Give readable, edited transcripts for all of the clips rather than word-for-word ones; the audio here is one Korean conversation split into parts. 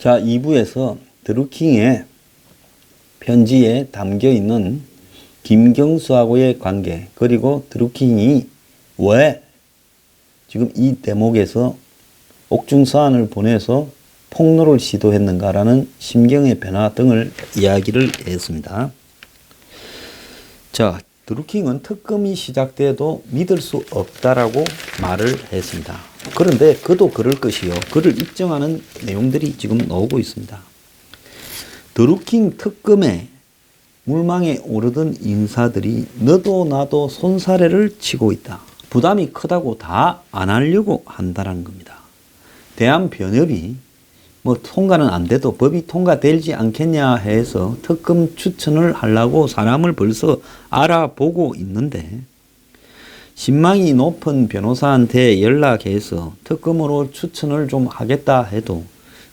자, 2부에서 드루킹의 편지에 담겨 있는 김경수하고의 관계, 그리고 드루킹이 왜 지금 이 대목에서 옥중서한을 보내서 폭로를 시도했는가라는 심경의 변화 등을 이야기를 했습니다. 자, 드루킹은 특검이 시작돼도 믿을 수 없다라고 말을 했습니다. 그런데 그도 그럴 것이요, 그를 입증하는 내용들이 지금 나오고 있습니다. 드루킹 특검에 물망에 오르던 인사들이 너도 나도 손사래를 치고 있다. 부담이 크다고 다 안 하려고 한다는 겁니다. 대한변협이 통과는 안 돼도 법이 통과되지 않겠냐 해서 특검 추천을 하려고 사람을 벌써 알아보고 있는데, 신망이 높은 변호사한테 연락해서 특검으로 추천을 좀 하겠다 해도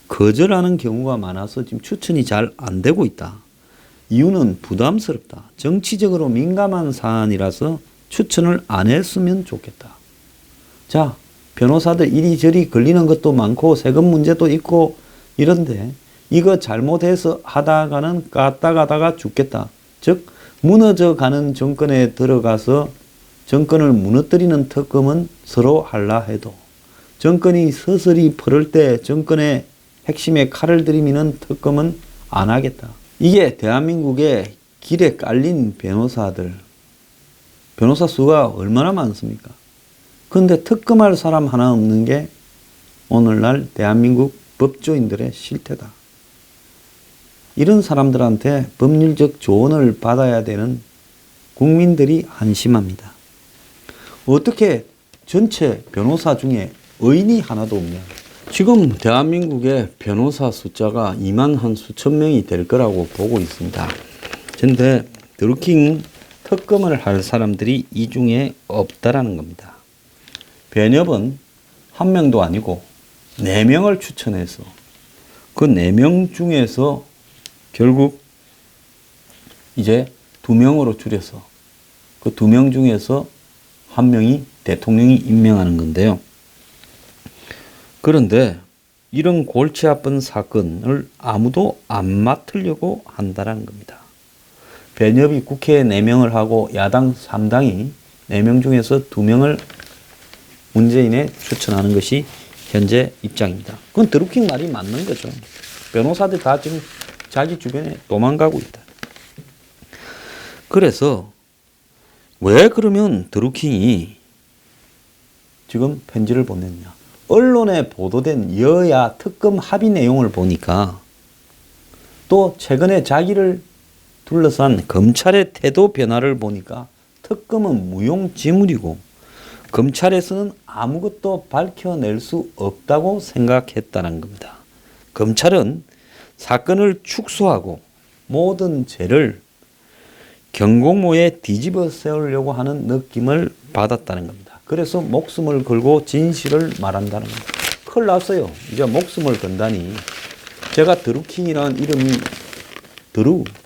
거절하는 경우가 많아서 지금 추천이 잘 안 되고 있다. 이유는 부담스럽다. 정치적으로 민감한 사안이라서 추천을 안 했으면 좋겠다. 자, 변호사들 이리저리 걸리는 것도 많고 세금 문제도 있고 이런데 이거 잘못해서 하다가는 가다가 죽겠다. 즉 무너져가는 정권에 들어가서 정권을 무너뜨리는 특검은 서로 하려 해도 정권이 서서히 풀을 때 정권의 핵심에 칼을 들이미는 특검은 안 하겠다. 이게 대한민국의 길에 깔린 변호사들, 변호사 수가 얼마나 많습니까? 그런데 특검할 사람 하나 없는 게 오늘날 대한민국 법조인들의 실태다. 이런 사람들한테 법률적 조언을 받아야 되는 국민들이 한심합니다. 어떻게 전체 변호사 중에 의인이 하나도 없냐. 지금 대한민국의 변호사 숫자가 2만 한 수천 명이 될 거라고 보고 있습니다. 그런데 드루킹 특검을 할 사람들이 이 중에 없다라는 겁니다. 변협은 한 명도 아니고 4명을 추천해서 그 4명 중에서 결국 이제 2명으로 줄여서 그 2명 중에서 1명이 대통령이 임명하는 건데요. 그런데 이런 골치 아픈 사건을 아무도 안 맡으려고 한다는 겁니다. 변협이 국회에 4명을 하고 야당 3당이 4명 중에서 2명을 문재인에 추천하는 것이 현재 입장입니다. 그건 드루킹 말이 맞는 거죠. 변호사들 다 지금 자기 주변에 도망가고 있다. 그래서 왜 그러면 드루킹이 지금 편지를 보냈냐. 언론에 보도된 여야 특검 합의 내용을 보니까 또 최근에 자기를 둘러싼 검찰의 태도 변화를 보니까 특검은 무용지물이고 검찰에서는 아무것도 밝혀낼 수 없다고 생각했다는 겁니다. 검찰은 사건을 축소하고 모든 죄를 경공모에 뒤집어 세우려고 하는 느낌을 받았다는 겁니다. 그래서 목숨을 걸고 진실을 말한다는 겁니다. 큰일 났어요. 이제 목숨을 건다니. 제가 드루킹이라는 이름이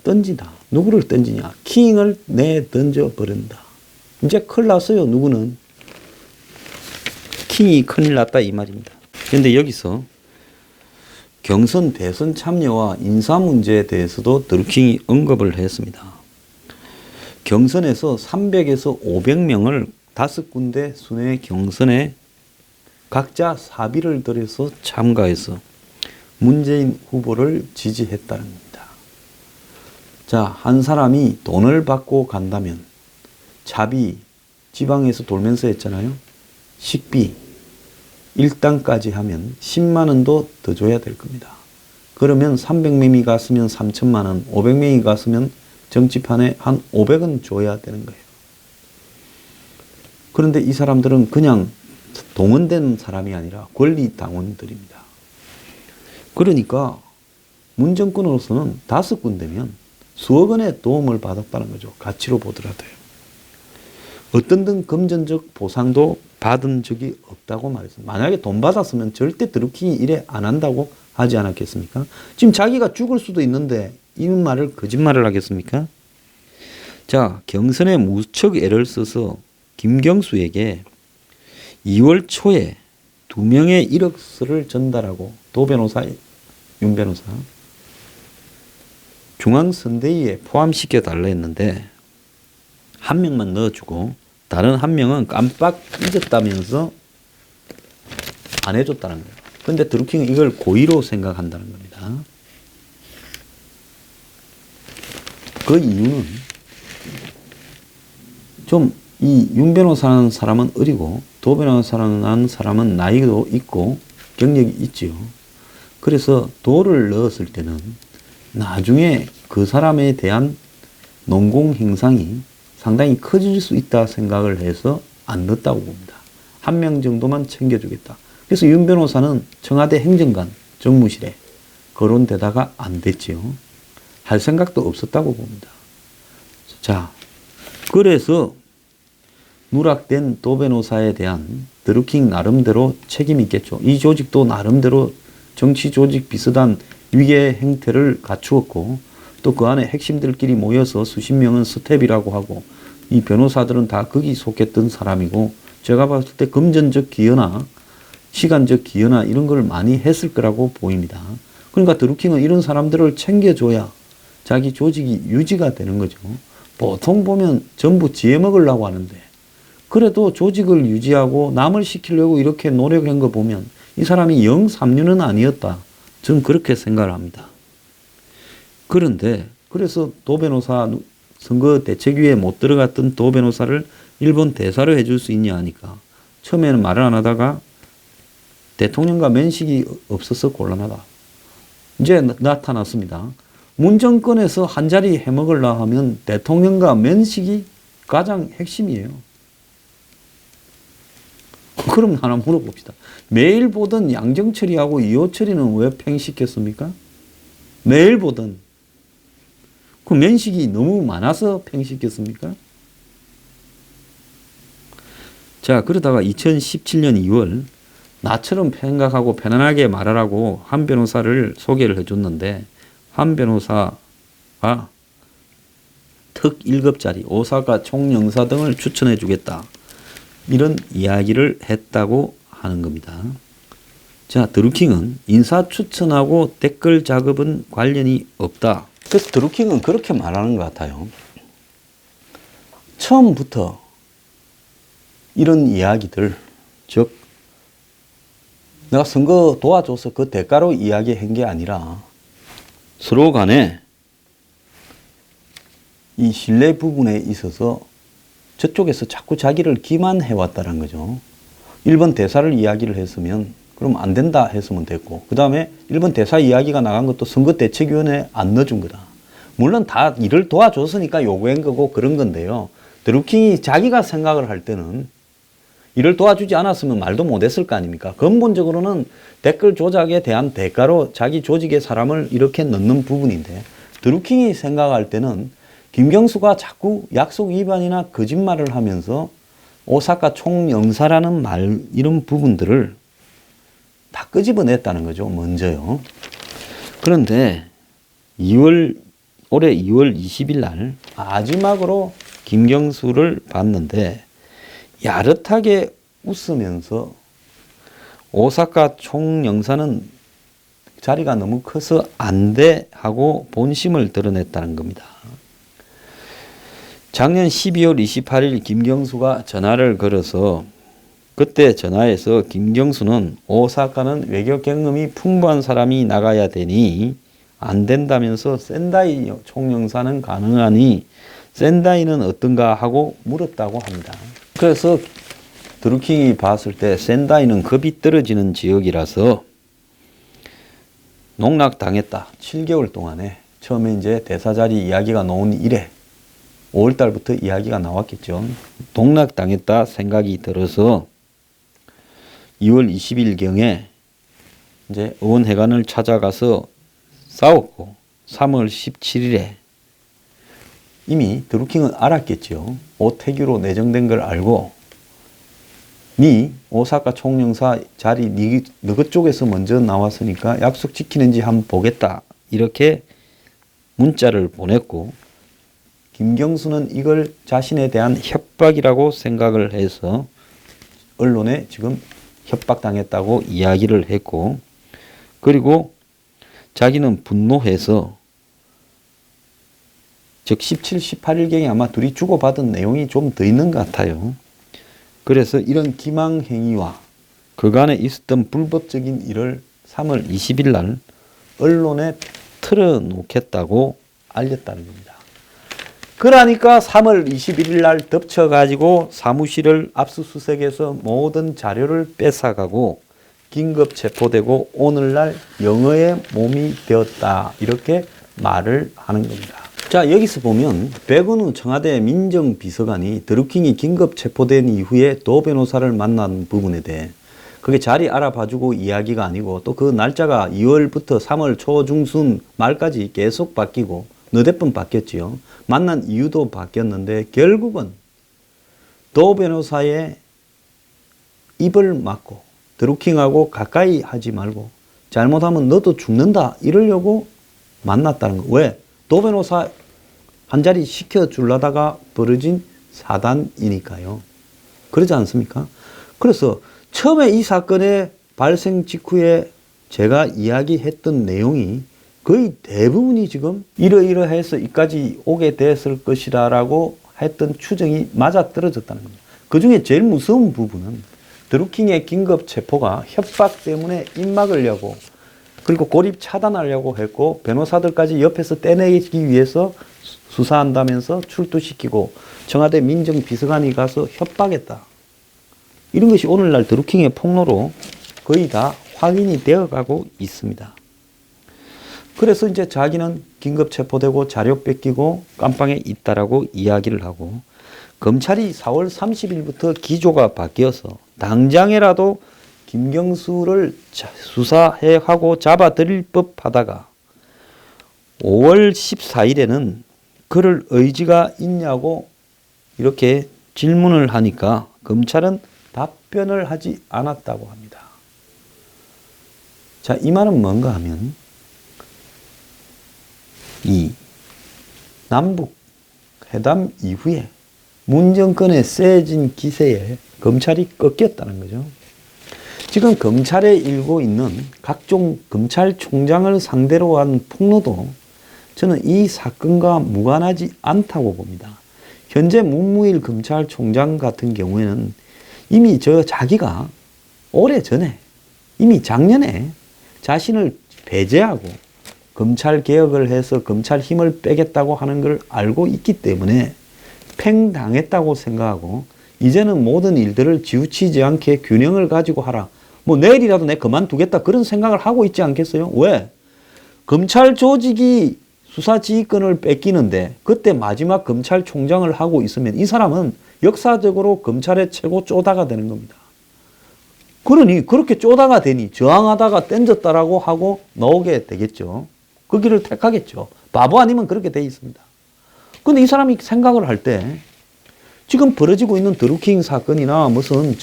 던지다. 누구를 던지냐. 킹을 내던져 버린다. 이제 큰일 났어요. 누구는. 킹이 큰일 났다 이 말입니다. 그런데 여기서 경선 대선 참여와 인사 문제에 대해서도 드루킹이 언급을 했습니다. 경선에서 300에서 500명을 5군데 순회 경선에 각자 사비를 들여서 참가해서 문재인 후보를 지지했다는 겁니다. 자, 한 사람이 돈을 받고 간다면 자비, 지방에서 돌면서 했잖아요. 식비, 일당까지 하면 10만 원도 더 줘야 될 겁니다. 그러면 300명이 갔으면 3천만 원, 500명이 갔으면 정치판에 한 500원 줘야 되는 거예요. 그런데 이 사람들은 그냥 동원된 사람이 아니라 권리당원들입니다. 그러니까 문정권으로서는 5군데면 수억 원의 도움을 받았다는 거죠. 가치로 보더라도요. 어떤 등 금전적 보상도 받은 적이 없다고 말했습니다. 만약에 돈 받았으면 절대 드루킹이 이래 안 한다고 하지 않았겠습니까? 지금 자기가 죽을 수도 있는데 이 말을 거짓말을 하겠습니까? 자, 경선에 무척 애를 써서 김경수에게 2월 초에 2명의 1억서를 전달하고 도 변호사 윤 변호사. 중앙선대위에 포함시켜 달라 했는데 한 명만 넣어주고 다른 한 명은 깜빡 잊었다면서 안 해줬다는 거예요. 근데 드루킹은 이걸 고의로 생각한다는 겁니다. 그 이유는 좀 이 윤 변호사라는 사람은 어리고 도 변호사라는 사람은 나이도 있고 경력이 있지요. 그래서 도를 넣었을 때는 나중에 그 사람에 대한 논공 행상이 상당히 커질 수 있다 생각을 해서 안 넣었다고 봅니다. 한 명 정도만 챙겨주겠다. 그래서 윤 변호사는 청와대 행정관 정무실에 거론되다가 안 됐지요. 할 생각도 없었다고 봅니다. 자, 그래서 누락된 도 변호사에 대한 드루킹 나름대로 책임이 있겠죠. 이 조직도 나름대로 정치 조직 비슷한 위계 행태를 갖추었고 또 그 안에 핵심들끼리 모여서 수십 명은 스텝이라고 하고 이 변호사들은 다 거기 속했던 사람이고 제가 봤을 때 금전적 기여나 시간적 기여나 이런 걸 많이 했을 거라고 보입니다. 그러니까 드루킹은 이런 사람들을 챙겨줘야 자기 조직이 유지가 되는 거죠. 보통 보면 전부 지혜 먹으려고 하는데 그래도 조직을 유지하고 남을 시키려고 이렇게 노력한 거 보면 이 사람이 영 삼류는 아니었다. 저는 그렇게 생각을 합니다. 그런데 그래서 도 변호사 선거 대책위에 못 들어갔던 도 변호사를 일본 대사로 해줄 수 있냐 하니까 처음에는 말을 안 하다가 대통령과 면식이 없어서 곤란하다. 이제 나타났습니다. 문정권에서 한 자리 해먹으려 하면 대통령과 면식이 가장 핵심이에요. 그럼 하나 물어봅시다. 매일 보던 양정철이하고 이호철이는 왜 팽식했습니까? 매일 보던. 그 면식이 너무 많아서 팽식했습니까? 자, 그러다가 2017년 2월 나처럼 생각하고 편안하게 말하라고 한 변호사를 소개를 해줬는데 한 변호사가 특 1급짜리 오사카 총영사 등을 추천해 주겠다. 이런 이야기를 했다고 하는 겁니다. 자, 드루킹은 인사 추천하고 댓글 작업은 관련이 없다. 그래서 드루킹은 그렇게 말하는 것 같아요. 처음부터 이런 이야기들, 즉 내가 선거 도와줘서 그 대가로 이야기한 게 아니라 서로 간에 이 신뢰 부분에 있어서 저쪽에서 자꾸 자기를 기만해왔다는 거죠. 일본 대사를 이야기를 했으면 그럼 안 된다 했으면 됐고 그 다음에 일본 대사 이야기가 나간 것도 선거대책위원회에 안 넣어준 거다. 물론 다 일을 도와줬으니까 요구한 거고 그런 건데요. 드루킹이 자기가 생각을 할 때는 일을 도와주지 않았으면 말도 못했을 거 아닙니까? 근본적으로는 댓글 조작에 대한 대가로 자기 조직의 사람을 이렇게 넣는 부분인데 드루킹이 생각할 때는 김경수가 자꾸 약속 위반이나 거짓말을 하면서 오사카 총영사라는 말 이런 부분들을 다 끄집어냈다는 거죠. 먼저요. 그런데 올해 2월 20일 날 마지막으로 김경수를 봤는데 야릇하게 웃으면서 오사카 총영사는 자리가 너무 커서 안 돼 하고 본심을 드러냈다는 겁니다. 작년 12월 28일 김경수가 전화를 걸어서 그때 전화해서 김경수는 오사카는 외교 경험이 풍부한 사람이 나가야 되니 안 된다면서 센다이 총영사는 가능하니 센다이는 어떤가 하고 물었다고 합니다. 그래서 드루킹이 봤을 때 센다이는 급이 떨어지는 지역이라서 농락당했다. 7개월 동안에 처음에 이제 대사 자리 이야기가 나온 이래 5월 달부터 이야기가 나왔겠죠. 농락당했다 생각이 들어서 2월 20일경에 이제 의원회관을 찾아가서 싸웠고 3월 17일에 이미 드루킹은 알았겠죠. 오태규로 내정된 걸 알고 네 오사카 총영사 자리 너희 쪽에서 먼저 나왔으니까 약속 지키는지 한번 보겠다. 이렇게 문자를 보냈고 김경수는 이걸 자신에 대한 협박이라고 생각을 해서 언론에 지금 협박당했다고 이야기를 했고 그리고 자기는 분노해서, 즉 17, 18일경에 아마 둘이 주고받은 내용이 좀 더 있는 것 같아요. 그래서 이런 기망행위와 그간에 있었던 불법적인 일을 3월 20일 날 언론에 틀어놓겠다고 알렸다는 겁니다. 그러니까 3월 21일 날 덮쳐가지고 사무실을 압수수색해서 모든 자료를 뺏어가고 긴급 체포되고 오늘날 영어의 몸이 되었다. 이렇게 말을 하는 겁니다. 자, 여기서 보면 백은우 청와대 민정비서관이 드루킹이 긴급 체포된 이후에 도 변호사를 만난 부분에 대해 그게 자리 알아봐주고 이야기가 아니고 또 그 날짜가 2월부터 3월 초 중순 말까지 계속 바뀌고 너댓 번 바뀌었지요. 만난 이유도 바뀌었는데 결국은 도 변호사의 입을 막고 드루킹하고 가까이 하지 말고 잘못하면 너도 죽는다 이러려고 만났다는 거. 왜? 도 변호사 한 자리 시켜주려다가 벌어진 사단이니까요. 그러지 않습니까? 그래서 처음에 이 사건의 발생 직후에 제가 이야기했던 내용이 거의 대부분이 지금 이러이러해서 이까지 오게 됐을 것이라고 했던 추정이 맞아떨어졌다는 겁니다. 그 중에 제일 무서운 부분은 드루킹의 긴급 체포가 협박 때문에 입 막으려고 그리고 고립 차단하려고 했고 변호사들까지 옆에서 떼내기 위해서 수사한다면서 출두시키고 청와대 민정비서관이 가서 협박했다. 이런 것이 오늘날 드루킹의 폭로로 거의 다 확인이 되어가고 있습니다. 그래서 이제 자기는 긴급 체포되고 자료 뺏기고 깜빵에 있다라고 이야기를 하고 검찰이 4월 30일부터 기조가 바뀌어서 당장에라도 김경수를 수사하고 잡아들일 법 하다가 5월 14일에는 그럴 의지가 있냐고 이렇게 질문을 하니까 검찰은 답변을 하지 않았다고 합니다. 자, 이 말은 뭔가 하면 이 남북 회담 이후에 문 정권의 세진 기세에 검찰이 꺾였다는 거죠. 지금 검찰에 일고 있는 각종 검찰총장을 상대로 한 폭로도 저는 이 사건과 무관하지 않다고 봅니다. 현재 문무일 검찰총장 같은 경우에는 이미 자기가 오래전에 이미 작년에 자신을 배제하고 검찰 개혁을 해서 검찰 힘을 빼겠다고 하는 걸 알고 있기 때문에 팽당했다고 생각하고 이제는 모든 일들을 지우치지 않게 균형을 가지고 하라. 뭐 내일이라도 내 그만두겠다 그런 생각을 하고 있지 않겠어요? 왜? 검찰 조직이 수사지휘권을 뺏기는데 그때 마지막 검찰총장을 하고 있으면 이 사람은 역사적으로 검찰의 최고 쪼다가 되는 겁니다. 그러니 그렇게 쪼다가 되니 저항하다가 땡졌다라고 하고 나오게 되겠죠. 그 길을 택하겠죠. 바보 아니면 그렇게 돼 있습니다. 근데 이 사람이 생각을 할 때 지금 벌어지고 있는 드루킹 사건이나 무슨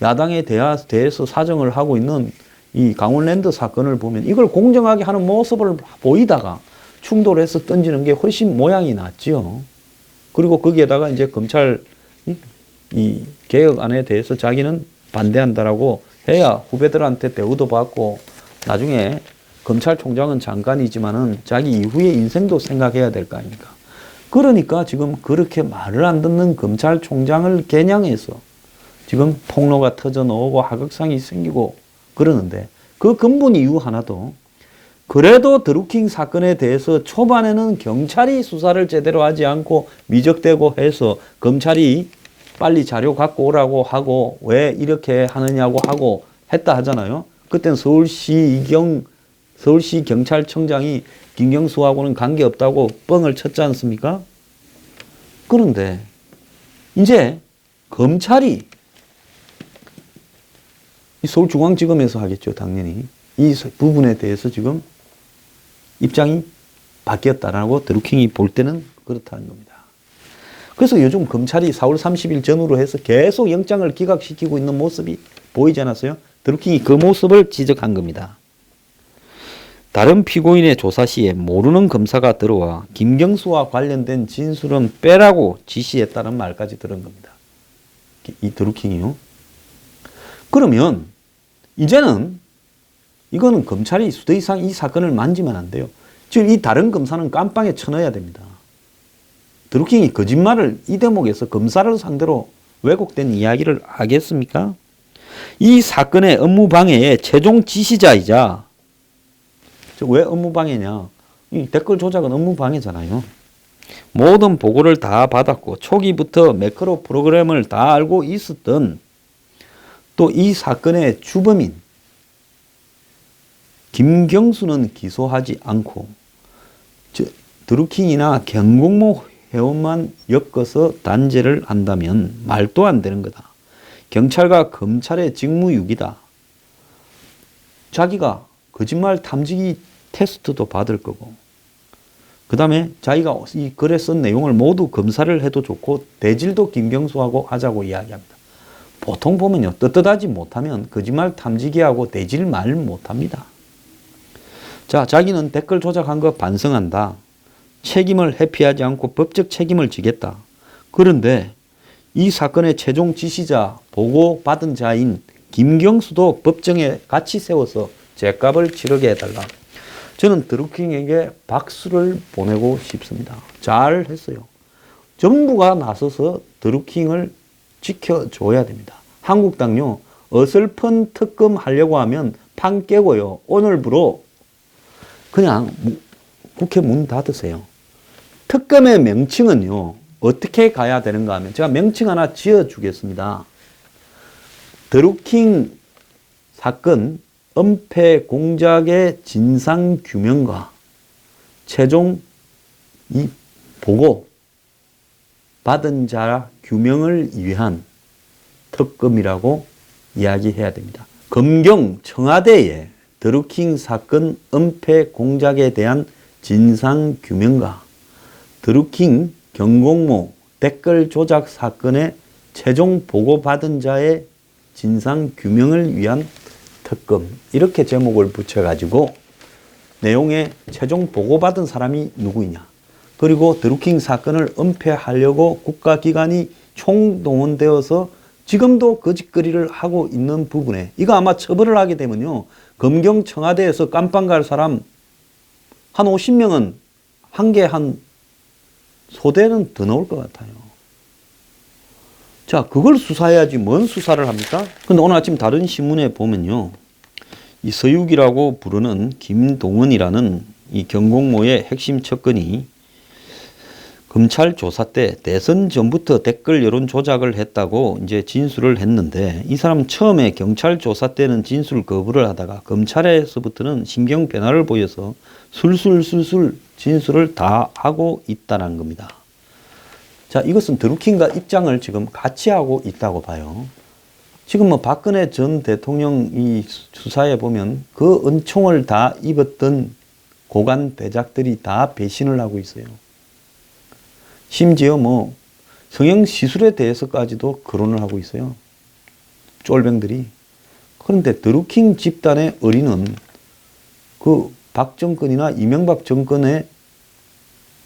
야당에 대해서 사정을 하고 있는 이 강원랜드 사건을 보면 이걸 공정하게 하는 모습을 보이다가 충돌해서 던지는 게 훨씬 모양이 낫지요. 그리고 거기에다가 이제 검찰 이 개혁안에 대해서 자기는 반대한다라고 해야 후배들한테 대우도 받고 나중에 검찰총장은 잠깐이지만은 자기 이후의 인생도 생각해야 될 거 아닙니까? 그러니까 지금 그렇게 말을 안 듣는 검찰총장을 겨냥해서 지금 폭로가 터져 나오고 하극상이 생기고 그러는데 그 근본 이유 하나도 그래도 드루킹 사건에 대해서 초반에는 경찰이 수사를 제대로 하지 않고 미적대고 해서 검찰이 빨리 자료 갖고 오라고 하고 왜 이렇게 하느냐고 하고 했다 하잖아요. 그때는 서울시 경찰청장이 김경수하고는 관계없다고 뻥을 쳤지 않습니까? 그런데 이제 검찰이 서울중앙지검에서 하겠죠, 당연히. 이 부분에 대해서 지금 입장이 바뀌었다라고 드루킹이 볼 때는 그렇다는 겁니다. 그래서 요즘 검찰이 4월 30일 전후로 해서 계속 영장을 기각시키고 있는 모습이 보이지 않았어요? 드루킹이 그 모습을 지적한 겁니다. 다른 피고인의 조사 시에 모르는 검사가 들어와 김경수와 관련된 진술은 빼라고 지시했다는 말까지 들은 겁니다. 이 드루킹이요. 그러면 이제는 이거는 검찰이 더 이상 이 사건을 만지면 안 돼요. 즉, 이 다른 검사는 깜빵에 쳐넣어야 됩니다. 드루킹이 거짓말을 이 대목에서 검사를 상대로 왜곡된 이야기를 하겠습니까? 이 사건의 업무방해의 최종 지시자이자, 왜 업무방해냐? 이 댓글 조작은 업무방해잖아요. 모든 보고를 다 받았고 초기부터 매크로 프로그램을 다 알고 있었던, 또 이 사건의 주범인 김경수는 기소하지 않고 드루킹이나 경공모 회원만 엮어서 단죄를 한다면 말도 안 되는 거다. 경찰과 검찰의 직무유기다. 자기가 거짓말 탐지기 테스트도 받을 거고, 그 다음에 자기가 이 글에 쓴 내용을 모두 검사를 해도 좋고 대질도 김경수하고 하자고 이야기합니다. 보통 보면요, 떳떳하지 못하면 거짓말 탐지기하고 대질 말 못합니다. 자, 자기는 댓글 조작한 거 반성한다. 책임을 회피하지 않고 법적 책임을 지겠다. 그런데 이 사건의 최종 지시자, 보고받은 자인 김경수도 법정에 같이 세워서 죄값을 치르게 해달라. 저는 드루킹에게 박수를 보내고 싶습니다. 잘했어요. 전부가 나서서 드루킹을 지켜줘야 됩니다. 한국당요, 어설픈 특검 하려고 하면 판 깨고요, 오늘부로 그냥 국회 문 닫으세요. 특검의 명칭은요, 어떻게 가야 되는가 하면, 제가 명칭 하나 지어주겠습니다. 드루킹 사건 은폐 공작의 진상규명과 최종 이 보고 받은 자 규명을 위한 특검이라고 이야기해야 됩니다. 검경 청와대에 드루킹 사건 은폐 공작에 대한 진상규명과 드루킹 경공모 댓글 조작 사건의 최종 보고받은 자의 진상규명을 위한 특검, 이렇게 제목을 붙여가지고 내용에 최종 보고받은 사람이 누구이냐, 그리고 드루킹 사건을 은폐하려고 국가기관이 총동원되어서 지금도 거짓거리를 하고 있는 부분에, 이거 아마 처벌을 하게 되면요, 검경 청와대에서 깜빵 갈 사람 한 50명은 한 개 한 소대는 더 나올 것 같아요. 자, 그걸 수사해야지 뭔 수사를 합니까? 근데 오늘 아침 다른 신문에 보면요, 이 서육이라고 부르는 김동은이라는 이 경공모의 핵심 척근이 검찰 조사 때 대선 전부터 댓글 여론 조작을 했다고 이제 진술을 했는데, 이 사람 처음에 경찰 조사 때는 진술 거부를 하다가 검찰에서부터는 신경 변화를 보여서 술술 진술을 다 하고 있다는 겁니다. 자, 이것은 드루킹과 입장을 지금 같이 하고 있다고 봐요. 지금 뭐 박근혜 전 대통령 이 수사에 보면 그 은총을 다 입었던 고관 대작들이 다 배신을 하고 있어요. 심지어 뭐 성형 시술에 대해서까지도 거론을 하고 있어요. 쫄병들이. 그런데 드루킹 집단의 의리는 그 박 정권이나 이명박 정권의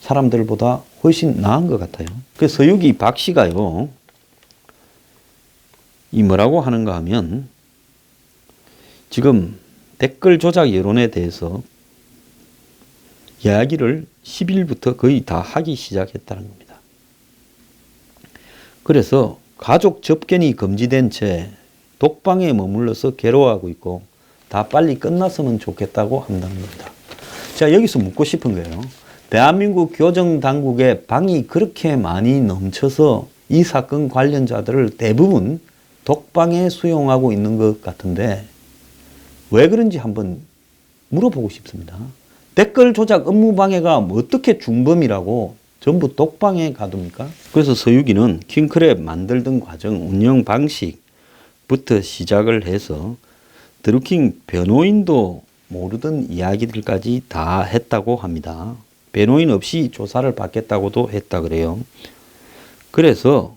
사람들보다 훨씬 나은 것 같아요. 그 서유기 박 씨가요, 이 뭐라고 하는가 하면, 지금 댓글 조작 여론에 대해서 이야기를 10일부터 거의 다 하기 시작했다는 겁니다. 그래서 가족 접견이 금지된 채 독방에 머물러서 괴로워하고 있고 다 빨리 끝났으면 좋겠다고 한다는 겁니다. 자, 여기서 묻고 싶은 거예요. 대한민국 교정당국에 방이 그렇게 많이 넘쳐서 이 사건 관련자들을 대부분 독방에 수용하고 있는 것 같은데 왜 그런지 한번 물어보고 싶습니다. 댓글 조작 업무방해가 어떻게 중범이라고 전부 독방에 가둡니까? 그래서 서유기는 킹크랩 만들던 과정, 운영 방식부터 시작을 해서 드루킹 변호인도 모르던 이야기들까지 다 했다고 합니다. 변호인 없이 조사를 받겠다고도 했다 그래요. 그래서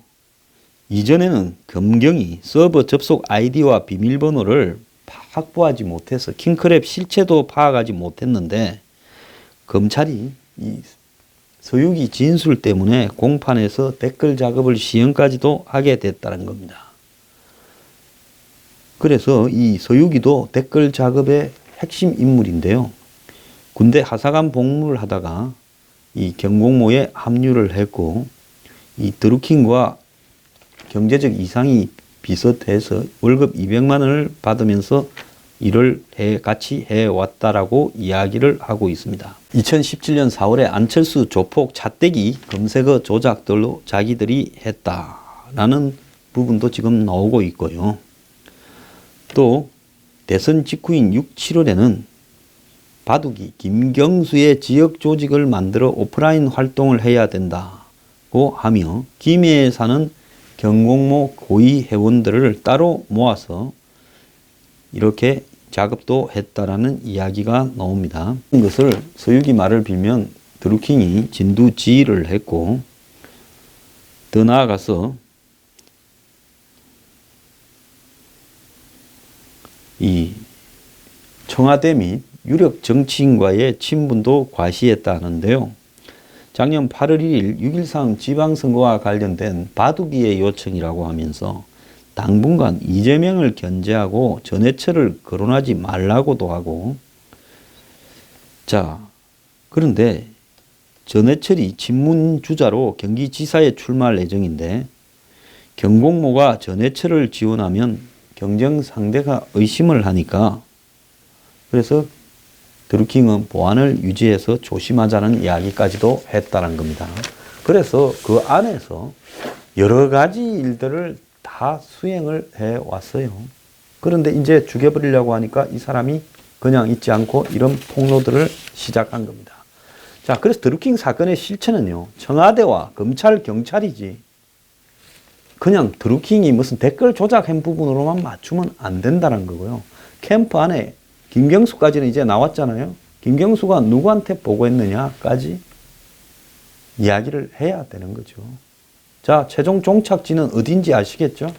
이전에는 검경이 서버 접속 아이디와 비밀번호를 확보하지 못해서 킹크랩 실체도 파악하지 못했는데 검찰이 이 서유기 진술 때문에 공판에서 댓글 작업을 시행까지도 하게 됐다는 겁니다. 그래서 이 서유기도 댓글 작업에 핵심 인물인데요. 군대 하사관 복무를 하다가 이 경공모에 합류를 했고, 이 드루킹과 경제적 이상이 비슷해서 월급 200만 원을 받으면서 일을 같이 해왔다라고 이야기를 하고 있습니다. 2017년 4월에 안철수 조폭 차떼기 검색어 조작들로 자기들이 했다라는 부분도 지금 나오고 있고요. 또 대선 직후인 6, 7월에는 바둑이 김경수의 지역 조직을 만들어 오프라인 활동을 해야 된다고 하며 김해에 사는 경공모 고위 회원들을 따로 모아서 이렇게 작업도 했다라는 이야기가 나옵니다. 이것을 서유기 말을 빌면 드루킹이 진두지휘를 했고, 더 나아가서 이 청와대 및 유력 정치인과의 친분도 과시했다는데요. 작년 8월 1일 6.13 지방선거와 관련된 바둑이의 요청이라고 하면서 당분간 이재명을 견제하고 전해철을 거론하지 말라고도 하고, 자, 그런데 전해철이 친문주자로 경기지사에 출마할 예정인데 경공모가 전해철을 지원하면 경쟁 상대가 의심을 하니까, 그래서 드루킹은 보안을 유지해서 조심하자는 이야기까지도 했다는 겁니다. 그래서 그 안에서 여러 가지 일들을 다 수행을 해왔어요. 그런데 이제 죽여버리려고 하니까 이 사람이 그냥 있지 않고 이런 폭로들을 시작한 겁니다. 자, 그래서 드루킹 사건의 실체는요, 청와대와 검찰, 경찰이지, 그냥 드루킹이 무슨 댓글 조작한 부분으로만 맞추면 안 된다는 거고요. 캠프 안에 김경수까지는 이제 나왔잖아요. 김경수가 누구한테 보고했느냐까지 이야기를 해야 되는 거죠. 자, 최종 종착지는 어딘지 아시겠죠?